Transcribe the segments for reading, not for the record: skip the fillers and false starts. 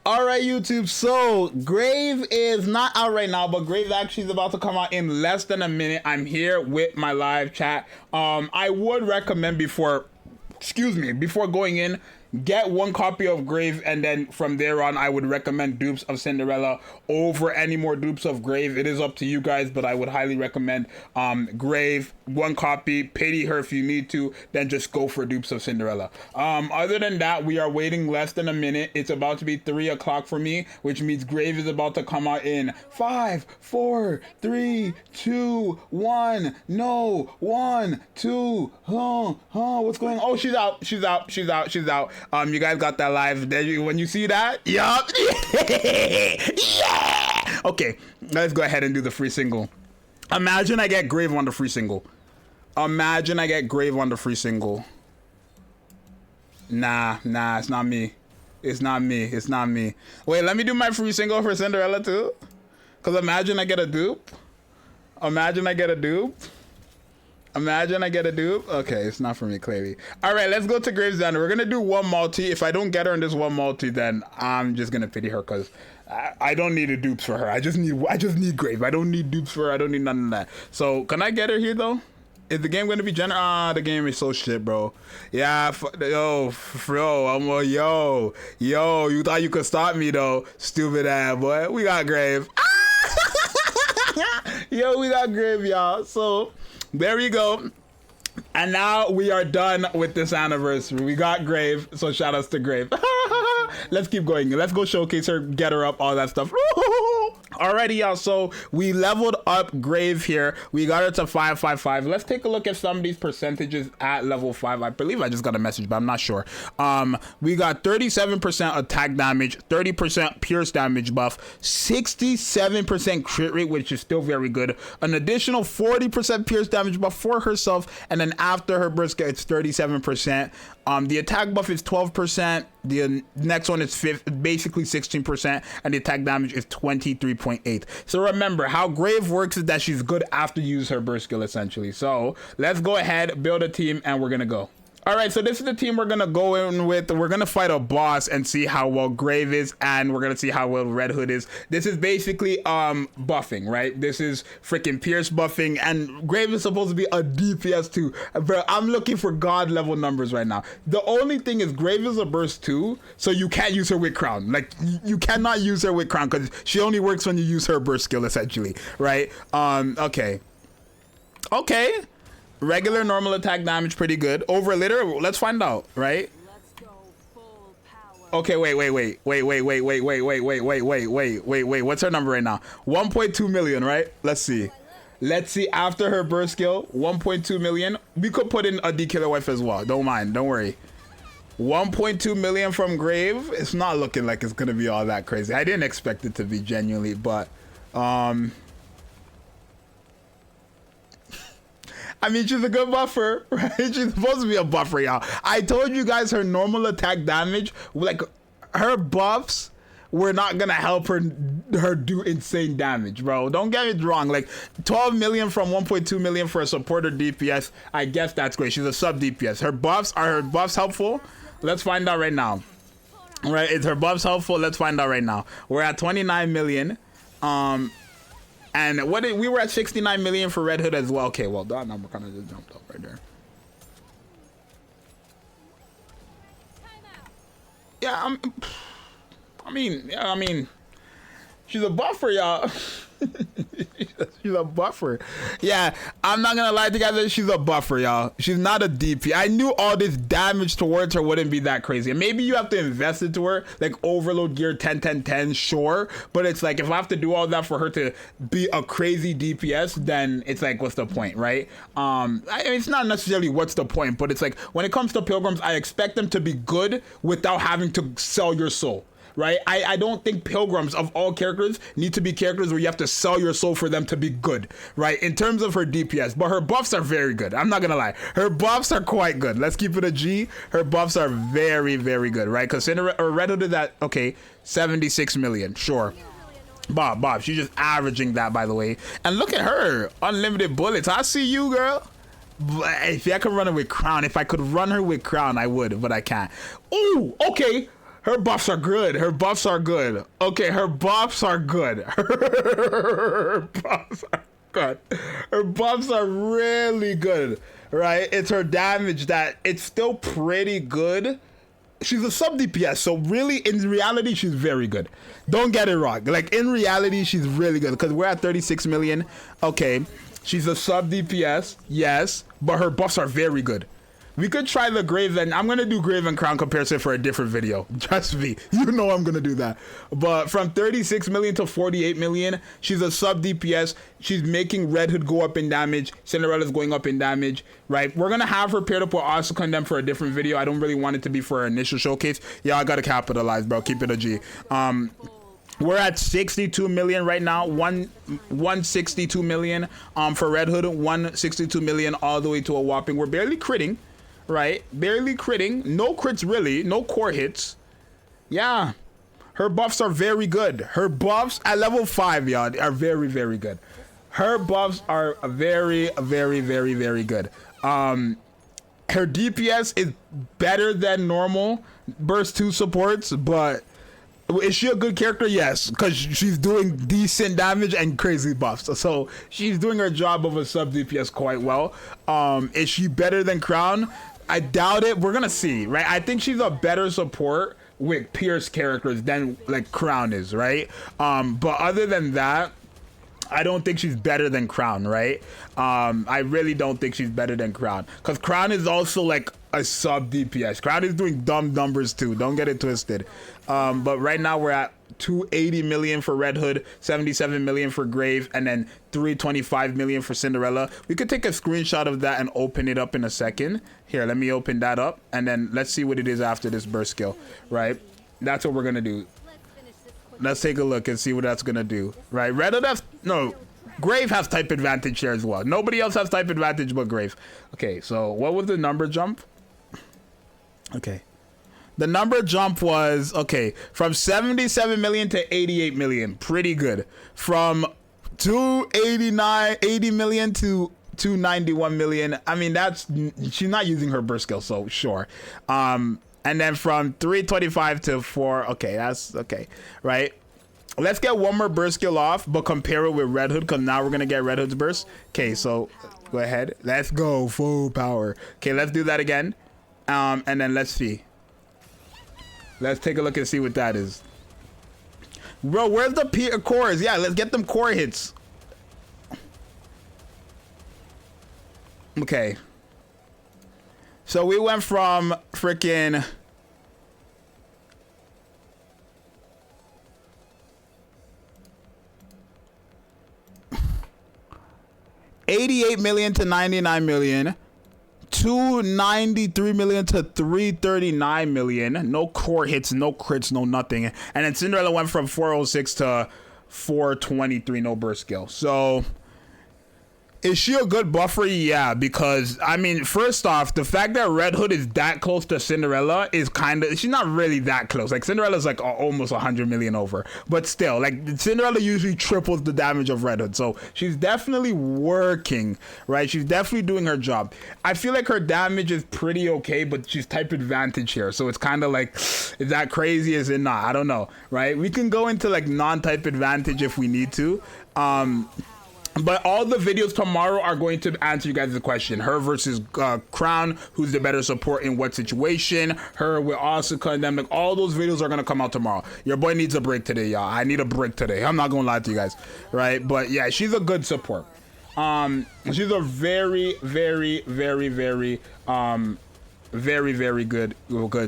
All right, YouTube. So Grave is not out right now, but Grave actually is about to come out in less than a minute. I'm here with my live chat. I would recommend before going in, get one copy of Grave, and then from there on, I would recommend dupes of Cinderella over any more dupes of Grave. It is up to you guys, but I would highly recommend Grave, one copy, pity her if you need to, then just go for dupes of Cinderella. Other than that, we are waiting less than a minute. It's about to be 3 o'clock for me, which means Grave is about to come out in 5, 4, 3, 2, 1. No, 1, 2. What's going on? Oh, she's out. She's out. You guys got that live there. When you see that, yup. Yeah. Okay, let's go ahead and do the free single. Imagine I get Grave on the free single. Nah, it's not me. It's not me. Wait, let me do my free single for Cinderella too. Cause imagine I get a dupe. Okay, it's not for me, clearly. All right, let's go to Grave's Xander. We're gonna do one multi. If I don't get her in this one multi, then I'm just gonna pity her because I don't need a dupes for her. I just need Grave. I don't need dupes for her. I don't need none of that. So can I get her here though? Is the game gonna be general? The game is so shit, bro. Yeah, yo, you thought you could stop me though, stupid ass boy. We got Grave. Yo, we got Grave, y'all. So there we go. And now we are done with this anniversary. We got Grave, so shout outs to Grave. Let's keep going. Let's go showcase her, get her up, all that stuff. Alrighty, y'all. So we leveled up Grave here. We got her to 555. Let's take a look at some of these percentages at level 5. I believe I just got a message, but I'm not sure. We got 37% attack damage, 30% pierce damage buff, 67% crit rate, which is still very good. An additional 40% pierce damage buff for herself, and then after her burst, it's 37%. The attack buff is 12%. The next one is basically 16%, and the attack damage is 23.8. So remember, how Grave works is that she's good after you use her burst skill, essentially. So let's go ahead, build a team, and we're gonna go. All right, so this is the team we're gonna go in with. We're gonna fight a boss and see how well Grave is, and we're gonna see how well Red Hood is. This is basically buffing, right? This is freaking Pierce buffing, and Grave is supposed to be a DPS too. Bro, I'm looking for God level numbers right now. The only thing is Grave is a burst too, so you can't use her with Crown. Like you cannot use her with Crown because she only works when you use her burst skill, essentially, right? Okay. Regular normal attack damage, pretty good. Over litter, let's find out, right? Let's go full power. Okay, wait. What's her number right now? 1.2 million, right? Let's see after her burst skill, 1.2 million. We could put in a D killer wife as well. Don't worry. 1.2 million from Grave. It's not looking like it's gonna be all that crazy. I didn't expect it to be genuinely, but I mean, she's a good buffer, right? She's supposed to be a buffer, y'all. I told you guys her normal attack damage, like her buffs were not gonna help her do insane damage, bro. Don't get me wrong. Like 12 million from 1.2 million for a supporter DPS, I guess that's great. She's a sub DPS. Are her buffs helpful? Let's find out right now. Right? Is her buffs helpful? Let's find out right now. We're at 29 million. And we were at 69 million for Red Hood as well. Okay, well, that number kind of just jumped up right there. Yeah, I mean, she's a buffer, y'all. She's a buffer. Yeah, I'm not gonna lie to you guys, she's a buffer, y'all. She's not a DP. I knew all this damage towards her wouldn't be that crazy. And maybe you have to invest into her, like overload gear 10-10-10, sure. But it's like, if I have to do all that for her to be a crazy DPS, then it's like, what's the point, right? It's not necessarily what's the point, but it's like, when it comes to pilgrims, I expect them to be good without having to sell your soul. Right? I don't think pilgrims of all characters need to be characters where you have to sell your soul for them to be good, right? In terms of her DPS, but her buffs are very good. I'm not gonna lie. Her buffs are quite good. Let's keep it a G. Her buffs are very, very good, right? Because Red Hood is at, okay, 76 million, sure. Bob, she's just averaging that, by the way. And look at her, unlimited bullets. I see you, girl. If I could run her with Crown, if I could run her with Crown, I would, but I can't. Ooh, okay. Her buffs are good. Her buffs are good. Okay, her buffs are good. Her buffs are good. Her buffs are really good, right? It's her damage that it's still pretty good. She's a sub DPS, so really, in reality, she's very good. Don't get it wrong. Like, in reality, she's really good because we're at 36 million. Okay, she's a sub DPS, yes, but her buffs are very good. We could try the Grave, and I'm gonna do Grave and Crown comparison for a different video. Trust me, you know I'm gonna do that. But from 36 million to 48 million, she's a sub DPS. She's making Red Hood go up in damage. Cinderella's going up in damage, right? We're gonna have her paired up with Also Condemn for a different video. I don't really want it to be for our initial showcase. Yeah, I gotta capitalize, bro. Keep it a G. We're at 62 million right now. 162 million for Red Hood. 162 million all the way to a whopping. We're barely critting. Right, barely critting, no crits really, no core hits. Yeah, her buffs are very good. Her buffs at level 5, y'all, are very, very good. Her buffs are very, very, very, very good. Her DPS is better than normal burst 2 supports, but is she a good character? Yes, because she's doing decent damage and crazy buffs. So she's doing her job of a sub DPS quite well. Is she better than Crown? I doubt it. We're gonna see, right? I think she's a better support with Pierce characters than like Crown is, right? But other than that, I don't think she's better than Crown, right? I really don't think she's better than Crown, because Crown is also like a sub DPS. Crown is doing dumb numbers too. Don't get it twisted. But right now we're at 280 million for Red Hood, 77 million for Grave, and then 325 million for Cinderella. We could take a screenshot of that and open it up in a second. Here, let me open that up, and then let's see what it is after this burst skill, right? That's what we're gonna do. Let's take a look and see what that's gonna do, right? Red Hood has, no, Grave has type advantage here as well. Nobody else has type advantage but Grave. Okay, so what was the number jump? Okay. The number jump was, okay, from 77 million to 88 million. Pretty good. From 80 million to 291 million. I mean, that's, she's not using her burst skill, so sure. And then from 325 to 4, okay, that's okay, right? Let's get one more burst skill off, but compare it with Red Hood, because now we're going to get Red Hood's burst. Okay, so go ahead. Let's go, full power. Okay, let's do that again. And then let's see. Let's take a look and see what that is. Bro, where's the cores? Yeah, let's get them core hits. Okay. So we went from freaking 88 million to 99 million. 293 million to 339 million. No core hits, no crits, no nothing. And then Cinderella went from 406 to 423, no burst skill. So is she a good buffer? Yeah, because I mean, first off, the fact that Red Hood is that close to Cinderella is kind of, she's not really that close. Like Cinderella's like almost 100 million over, but still, like Cinderella usually triples the damage of Red Hood, so she's definitely working, right? She's definitely doing her job. I feel like her damage is pretty okay, but she's type advantage here, so it's kind of like, is that crazy? Is it not? I don't know, right? We can go into like non-type advantage if we need to. But all the videos tomorrow are going to answer you guys the question. Her versus Crown, who's the better support in what situation. Her with Also Condemn. Like, all those videos are going to come out tomorrow. Your boy needs a break today, y'all. I need a break today. I'm not going to lie to you guys. Right? But yeah, she's a good support. She's a very, very, very, very, very good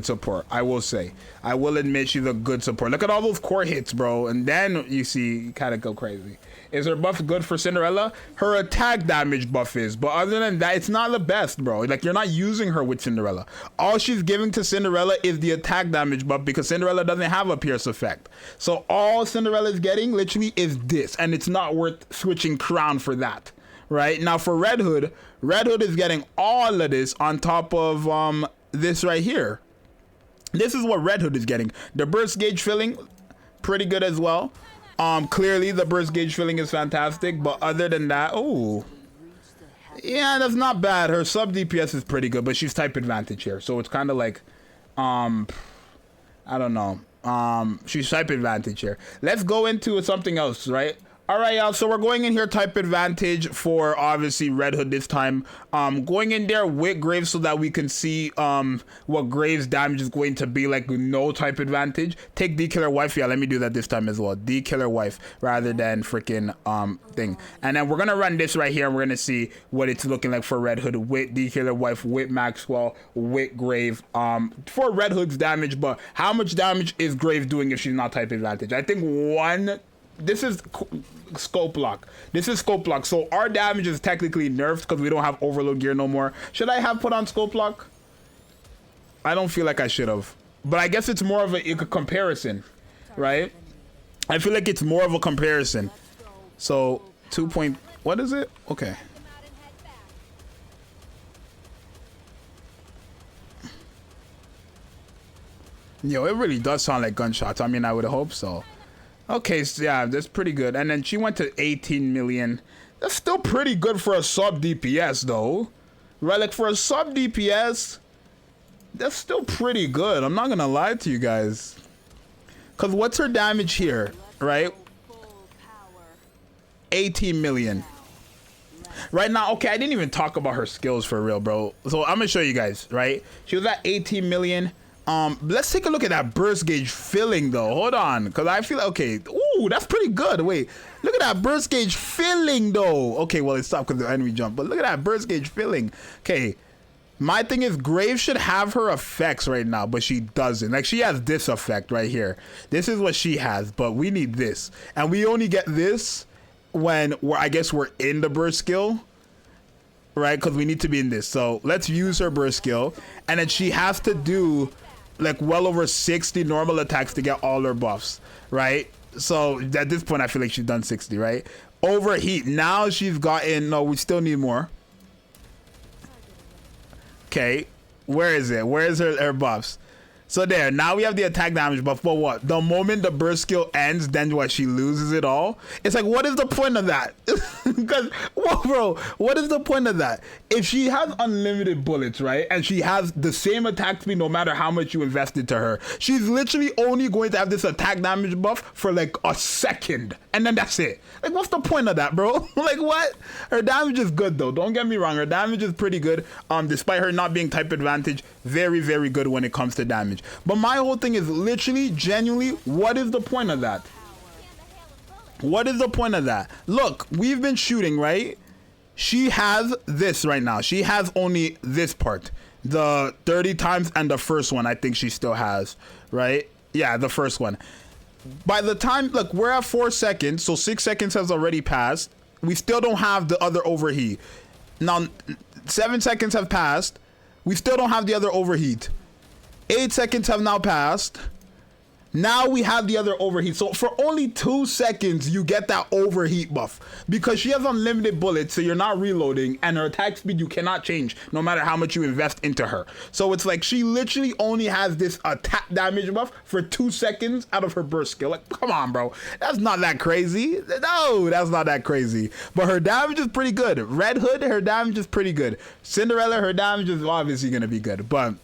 support. I will say. I will admit she's a good support. Look at all those core hits, bro. And then you see, you kind of go crazy. Is her buff good for Cinderella? Her attack damage buff is, but other than that, it's not the best, bro. Like, you're not using her with Cinderella. All she's giving to Cinderella is the attack damage buff, because Cinderella doesn't have a pierce effect. So all Cinderella is getting literally is this, and it's not worth switching Crown for that, right? Now for Red Hood is getting all of this on top of this right here. This is what Red Hood is getting. The burst gauge filling, pretty good as well. Clearly the burst gauge filling is fantastic, but other than that, oh yeah, that's not bad. Her sub DPS is pretty good, but she's type advantage here, so it's kind of like I don't know. She's type advantage here. Let's go into something else, right? All right, y'all. So we're going in here type advantage for obviously Red Hood this time. Going in there with Graves so that we can see what Graves damage is going to be like with no type advantage. Take D Killer Wife. Yeah, let me do that this time as well. D Killer Wife rather than freaking thing. And then we're gonna run this right here and we're gonna see what it's looking like for Red Hood with D Killer Wife, with Maxwell, with Grave. For Red Hood's damage, but how much damage is Grave doing if she's not type advantage? I think one. This is scope lock. This is scope lock. So our damage is technically nerfed because we don't have overload gear no more. Should I have put on scope lock? I don't feel like I should have. But I guess it's more of a comparison, right? I feel like it's more of a comparison. So 2 point, what is it? Okay. Yo, it really does sound like gunshots. I mean, I would hope so. Okay, so yeah, that's pretty good. And then she went to 18 million. That's still pretty good for a sub DPS though. Right, like for a sub DPS, that's still pretty good. I'm not gonna lie to you guys. Cause what's her damage here, right? 18 million. Right now, okay, I didn't even talk about her skills for real, bro. So I'm gonna show you guys, right? She was at 18 million. Let's take a look at that burst gauge filling though. Hold on, because I feel okay. Ooh, that's pretty good. Wait, look at that burst gauge filling though. Okay, well, it stopped because the enemy jumped, but look at that burst gauge filling. Okay, my thing is Graves should have her effects right now, but she doesn't. Like, she has this effect right here. This is what she has, but we need this, and we only get this when I guess we're in the burst skill. Right, because we need to be in this. So let's use her burst skill, and then she has to do like well over 60 normal attacks to get all her buffs, right? So at this point I feel like she's done 60, right? Overheat, now she's gotten, no, we still need more. Okay, where is it? Where is her buffs? So there, now we have the attack damage buff, but what? The moment the burst skill ends, then what? She loses it all? It's like, what is the point of that? Because, whoa, bro, what is the point of that? If she has unlimited bullets, right, and she has the same attack speed no matter how much you invest into her, she's literally only going to have this attack damage buff for like a second, and then that's it. Like, what's the point of that, bro? Like, what? Her damage is good, though. Don't get me wrong. Her damage is pretty good, despite her not being type advantage. Very, very good when it comes to damage. But my whole thing is literally, genuinely, what is the point of that? What is the point of that? Look, we've been shooting, right? She has this right now. She has only this part. The 30 times and the first one, I think she still has, right? Yeah, the first one. By the time, look, we're at 4 seconds, so 6 seconds has already passed. We still don't have the other overheat. Now, 7 seconds have passed. We still don't have the other overheat. 8 seconds have now passed. Now we have the other overheat. So for only 2 seconds, you get that overheat buff. Because she has unlimited bullets, so you're not reloading. And her attack speed, you cannot change, no matter how much you invest into her. So it's like she literally only has this attack damage buff for 2 seconds out of her burst skill. Like, come on, bro. That's not that crazy. No, that's not that crazy. But her damage is pretty good. Red Hood, her damage is pretty good. Cinderella, her damage is obviously going to be good. But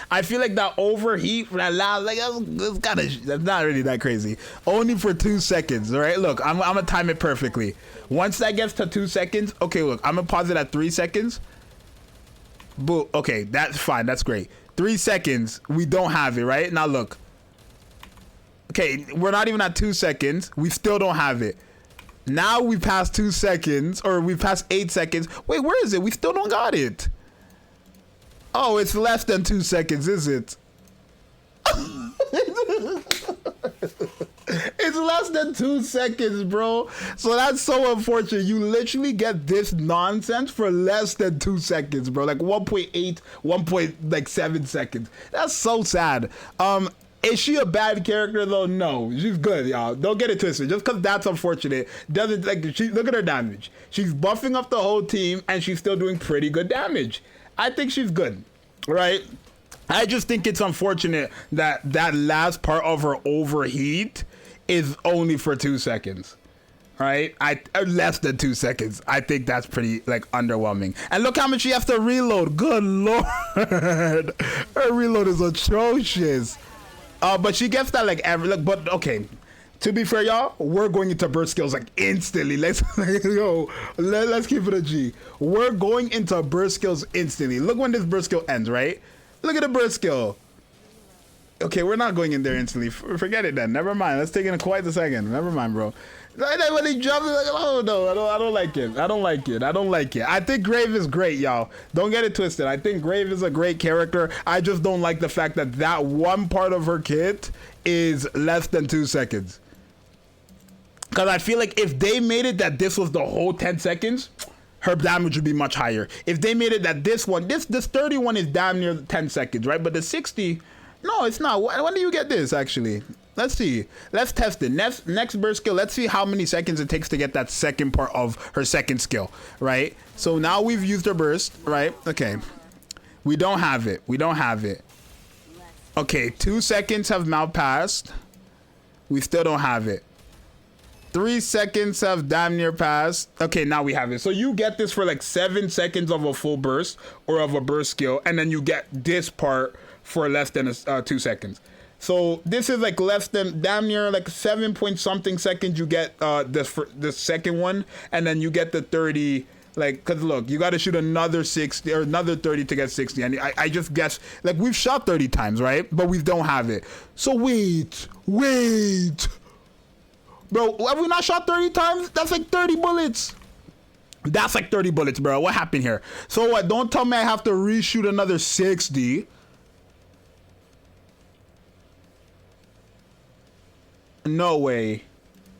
I feel like that overheat, like that's not really that crazy. Only for 2 seconds, all right? Look, I'm gonna time it perfectly. Once that gets to 2 seconds, okay, look, I'm gonna pause it at 3 seconds. Boo, okay, that's fine, that's great. 3 seconds, we don't have it, right? Now look. Okay, we're not even at 2 seconds. We still don't have it. Now we passed 2 seconds, or we passed 8 seconds. Wait, where is it? We still don't got it. Oh, it's less than 2 seconds, is it? It's less than 2 seconds, bro. So that's so unfortunate. You literally get this nonsense for less than 2 seconds, bro. Like 1.8, 1.7 seconds. That's so sad. Is she a bad character though? No, she's good, y'all. Don't get it twisted. Just because that's unfortunate doesn't, like, look at her damage. She's buffing up the whole team and she's still doing pretty good damage. I think she's good, right? I just think it's unfortunate that that last part of her overheat is only for 2 seconds, right? Less than 2 seconds. I think that's pretty, like, underwhelming. And look how much she has to reload. Good lord, her reload is atrocious. But she gets that like every like. But okay, to be fair, y'all, we're going into burst skills like instantly. Let's keep it a G. We're going into burst skills instantly. Look when this burst skill ends, right? Look at the burst skill. Okay, we're not going in there instantly. Forget it then. Never mind. Let's take it in quite a second. Never mind, bro. When he jumps, like, oh no, I don't like it. I don't like it. I don't like it. I think Grave is great, y'all. Don't get it twisted. I think Grave is a great character. I just don't like the fact that that one part of her kit is less than 2 seconds. Because I feel like if they made it that this was the whole 10 seconds, her damage would be much higher. If they made it that this 31 is damn near 10 seconds, right? But the 60, no, it's not. When do you get this, actually? Let's see. Let's test it. Next burst skill. Let's see how many seconds it takes to get that second part of her second skill, right? So now we've used her burst, right? Okay. We don't have it. We don't have it. Okay, 2 seconds have now passed. We still don't have it. 3 seconds have damn near passed. Okay, now we have it. So you get this for like 7 seconds of a full burst or of a burst skill, and then you get this part for less than 2 seconds. So this is like less than damn near like 7 point something seconds. You get this second one, and then you get the 30. Like, cause look, you got to shoot another 60 or another 30 to get 60. And I just guess like we've shot 30 times, right? But we don't have it. So wait, bro, have we not shot 30 times? That's like 30 bullets. That's like 30 bullets, bro. What happened here? So what? Don't tell me I have to reshoot another 60. No way.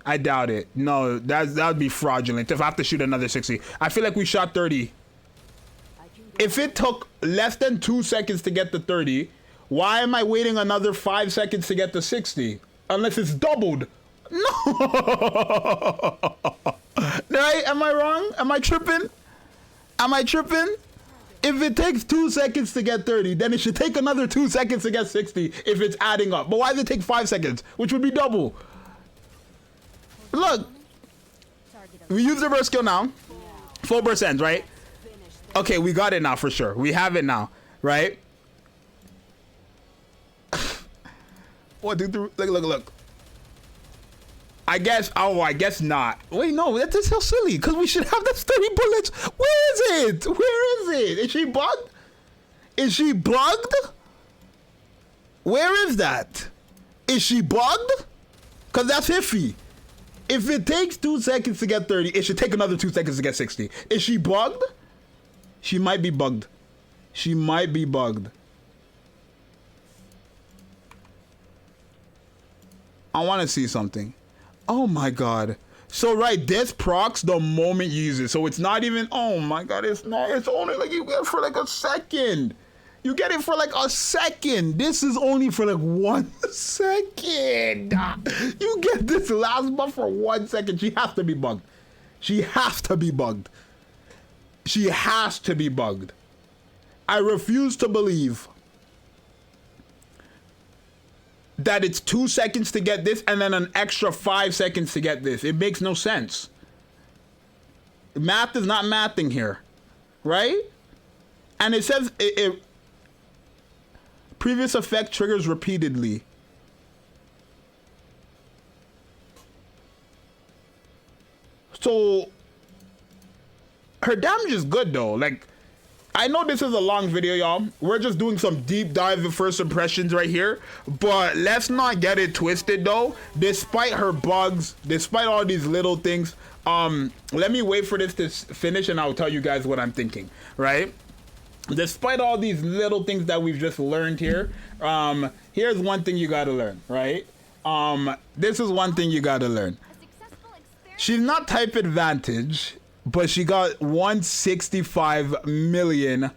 I doubt it. No, that would be fraudulent if I have to shoot another 60. I feel like we shot 30. If it took less than 2 seconds to get the 30, why am I waiting another 5 seconds to get the 60? Unless it's doubled. No. Right? Am I wrong? Am I tripping? Am I tripping? If it takes 2 seconds to get 30, then it should take another 2 seconds to get 60 if it's adding up. But why does it take 5 seconds, which would be double? Look, we use the burst skill now. Full burst ends, right? Okay, we got it now for sure. We have it now, right? 1, 2, 3. Look. I guess not. Wait, no, that's so silly, because we should have this 30 bullets. Where is it? Where is it? Is she bugged? Is she bugged? Where is that? Is she bugged? Because that's iffy. If it takes 2 seconds to get 30, it should take another 2 seconds to get 60. Is she bugged? She might be bugged. She might be bugged. I want to see something. Oh my god. So right, this procs the moment you use it. So it's not even, oh my god, it's not, it's only like you get it for like a second. You get it for like a second. This is only for like 1 second. You get this last buff for 1 second. She has to be bugged. She has to be bugged. She has to be bugged. I refuse to believe that it's 2 seconds to get this and then an extra 5 seconds to get this. It makes no sense. Math is not mathing here, right? And it says previous effect triggers repeatedly. So her damage is good though. Like, I know this is a long video, y'all. We're just doing some deep dive of first impressions right here. But let's not get it twisted though. Despite her bugs, despite all these little things, let me wait for this to finish and I'll tell you guys what I'm thinking, right? Despite all these little things that we've just learned here, here's one thing you gotta learn, right? This is one thing you gotta learn. She's not type advantage, but she got 165 million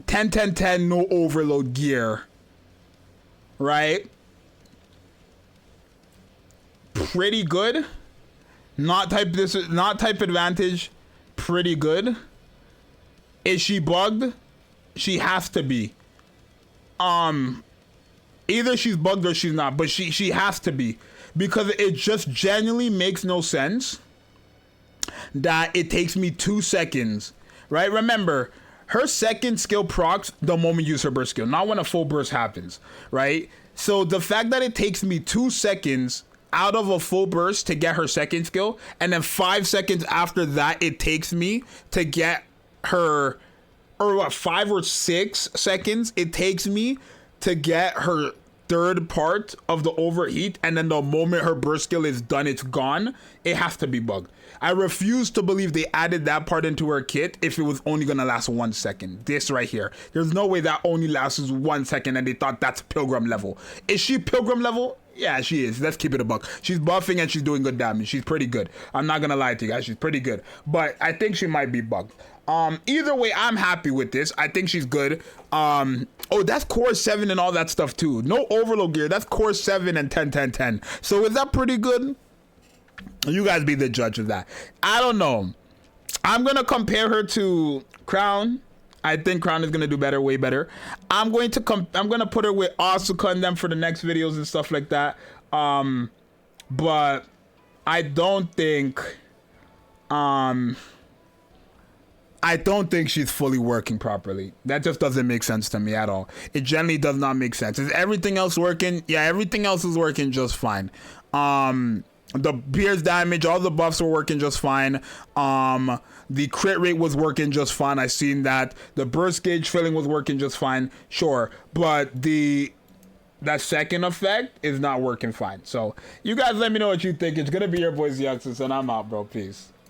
10 no overload gear, right? Pretty good. Not type advantage, pretty good. Is she bugged? She has to be. Either she's bugged or she's not, but she has to be, because it just genuinely makes no sense that it takes me 2 seconds, right? Remember, her second skill procs the moment you use her burst skill, not when a full burst happens, right? So the fact that it takes me 2 seconds out of a full burst to get her second skill, and then 5 seconds after that it takes me to get her, or what, 5 or 6 seconds it takes me to get her third part of the overheat, and then the moment her burst skill is done, it's gone. It has to be bugged. I refuse to believe they added that part into her kit if it was only gonna last 1 second. This right here, there's no way that only lasts 1 second and they thought that's Pilgrim level. Is she Pilgrim level? Yeah, she is. Let's keep it a buck. She's buffing and she's doing good damage. She's pretty good. I'm not gonna lie to you guys, she's pretty good, but I think she might be bugged. Either way, I'm happy with this. I think she's good. Oh, that's core 7 and all that stuff too. No overload gear. That's core 7 and 10, 10, 10. So is that pretty good? You guys be the judge of that. I don't know. I'm gonna compare her to Crown. I think Crown is gonna do better, way better. I'm gonna put her with Asuka and them for the next videos and stuff like that. But I don't think she's fully working properly. That just doesn't make sense to me at all. It generally does not make sense. Is everything else working? Yeah, everything else is working just fine. The pierce damage, all the buffs were working just fine. The crit rate was working just fine. I seen that. The burst gauge filling was working just fine. Sure, but that second effect is not working fine. So you guys let me know what you think. It's gonna be your boy Zxous, and I'm out, bro. Peace.